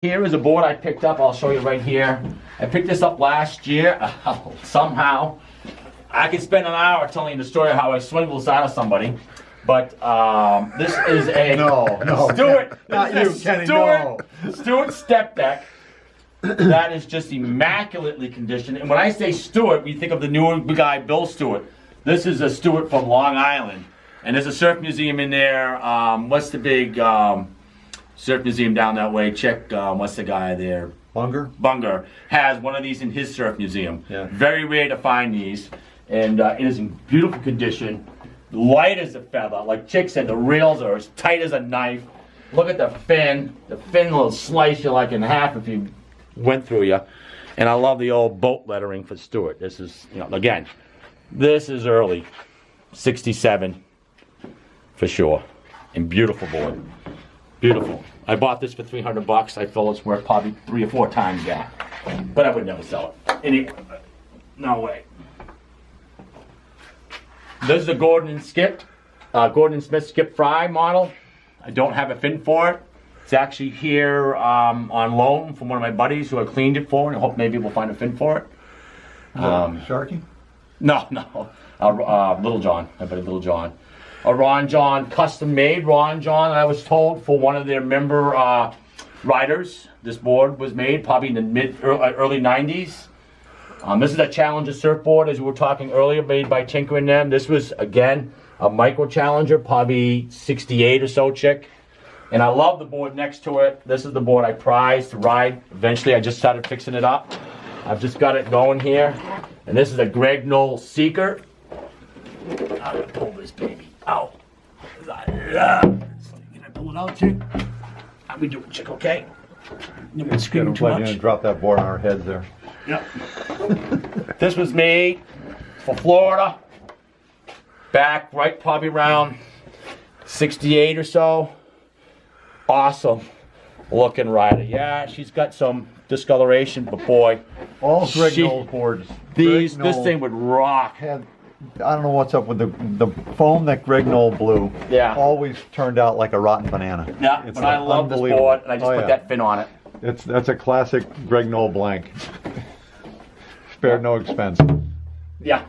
Here is a board I picked up. I'll show you right here. I picked this up last year. Somehow, I could spend an hour telling you the story of how I swindled out of somebody. But this is a Stewart. Not you, Kenny. Stewart step deck. That is just immaculately conditioned. And when I say Stewart, we think of the new guy, Bill Stewart. This is a Stewart from Long Island. And there's a surf museum in there. What's the big surf museum down that way? Check, what's the guy there? Bunger has one of these in his surf museum. Yeah. Very rare to find these. And it is in beautiful condition. Light as a feather. Like Chick said, the rails are as tight as a knife. Look at the fin. The fin will slice you like in half if you went through you. And I love the old boat lettering for Stewart. This is, again, this is early. 67 for sure. And beautiful board. Beautiful. I bought this for $300. I feel it's worth probably 3 or 4 times that. But I would never sell it. No way. This is a Gordon and Smith Skip Fry model. I don't have a fin for it. It's actually here on loan from one of my buddies who I cleaned it for, and I hope maybe we'll find a fin for it. Sharky? No. Little John. My buddy Little John. A Ron John, custom made Ron John, I was told, for one of their member riders. This board was made probably in the early 90s. This is a Challenger surfboard, as we were talking earlier, made by Tinker and them. This was, again, a micro Challenger, probably 68 or so, Chick. And I love the board next to it. This is the board I prize to ride. Eventually, I just started fixing it up. I've just got it going here. And this is a Greg Knoll Seeker. I'm gonna pull this baby out. Can I pull it out, Chick? How we doing, Chick, okay? You been screaming too much? Drop that board on our heads there. Yep. This was made for Florida. Back right probably around 68 or so. Awesome looking rider. Yeah, she's got some discoloration, but boy. All Greg Knoll boards. This thing would rock. I don't know what's up with the foam that Greg Knoll blew. Yeah. Always turned out like a rotten banana. Yeah, it's but I love this board, and I just put that fin on it. That's a classic Greg Knoll blank. Spared no expense. Yeah.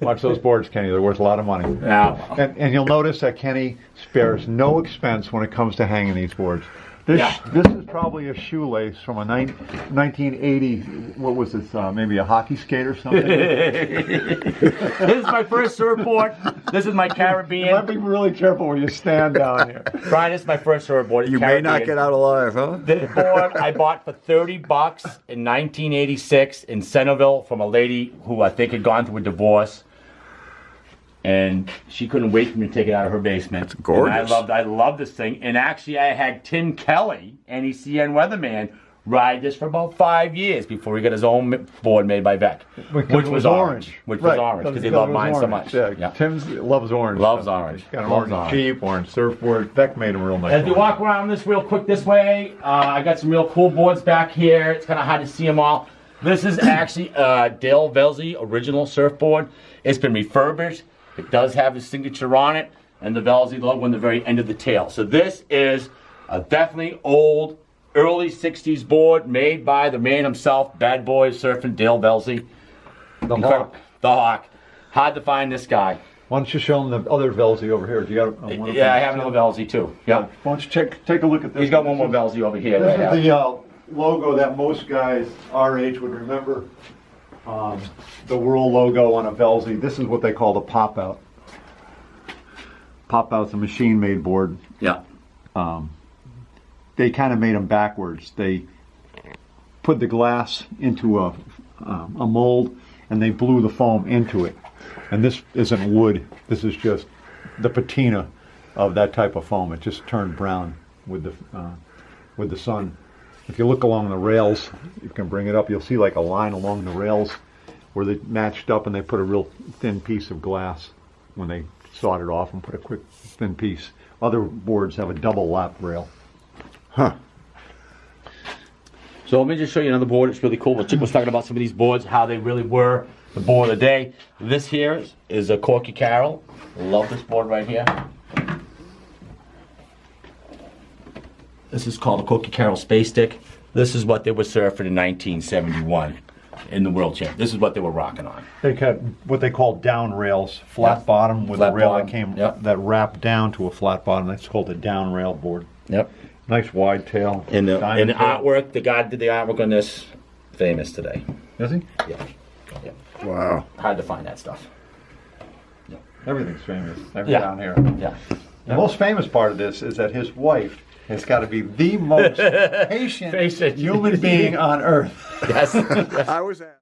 Watch those boards, Kenny. They're worth a lot of money. Yeah. And you'll notice that Kenny spares no expense when it comes to hanging these boards. This is probably a shoelace from a 1980, what was this, maybe a hockey skate or something? This is my first surfboard. This is my Caribbean. You might be really careful where you stand down here. Brian, this is my first surfboard. You may not get out alive, huh? This board I bought for $30 in 1986 in Centerville from a lady who I think had gone through a divorce. And she couldn't wait for me to take it out of her basement. It's gorgeous. And I loved this thing. And actually, I had Tim Kelly, NECN weatherman, ride this for about 5 years before he got his own board made by Beck, which was orange. Which was orange because he loved mine so much. Yeah. Tim loves orange. Loves orange. He's got an orange Jeep, orange surfboard. Beck made him real nice. As we walk around this real quick this way, I got some real cool boards back here. It's kind of hard to see them all. This is actually Dale Velzy original surfboard. It's been refurbished. It does have his signature on it, and the Velzy logo on the very end of the tail. So this is a definitely old, early 60s board made by the man himself, Bad Boy Surfing, Dale Velzy. The Hawk. The Hawk. Hard to find this guy. Why don't you show him the other Velzy over here? Do you got one of them? I have another Velzy too. Yeah. Why don't you take a look at this? He's got one more Velzy over here. This is the logo that most guys our age would remember. The Whirl logo on a Velzy. This is what they call the pop-out. Pop-out's a machine-made board. Yeah. They kind of made them backwards. They put the glass into a mold, and they blew the foam into it. And this isn't wood. This is just the patina of that type of foam. It just turned brown with the sun. If you look along the rails, you can bring it up, you'll see like a line along the rails where they matched up and they put a real thin piece of glass when they sawed it off and put a quick thin piece. Other boards have a double lap rail. Huh. So let me just show you another board. It's really cool. Chick was talking about some of these boards, how they really were the board of the day. This here is a Corky Carroll. Love this board right here. This is called a Corky Carroll Space Stick. This is what they were surfing in 1971 in the World Champ. This is what they were rocking on. They got what they call down rails, flat Yeah. bottom with Flat a rail bottom, that came yep. that wrapped down to a flat bottom. That's called a down rail board. Yep. Nice wide tail. And the diamond tail. artwork, the guy did the artwork on this, famous today. Is he? Yeah. Yeah. Wow. Hard to find that stuff. Everything's famous. Yeah. Down here. Yeah. The most famous part of this is that his wife has got to be the most patient Patient. human being on earth. Yes. I was at.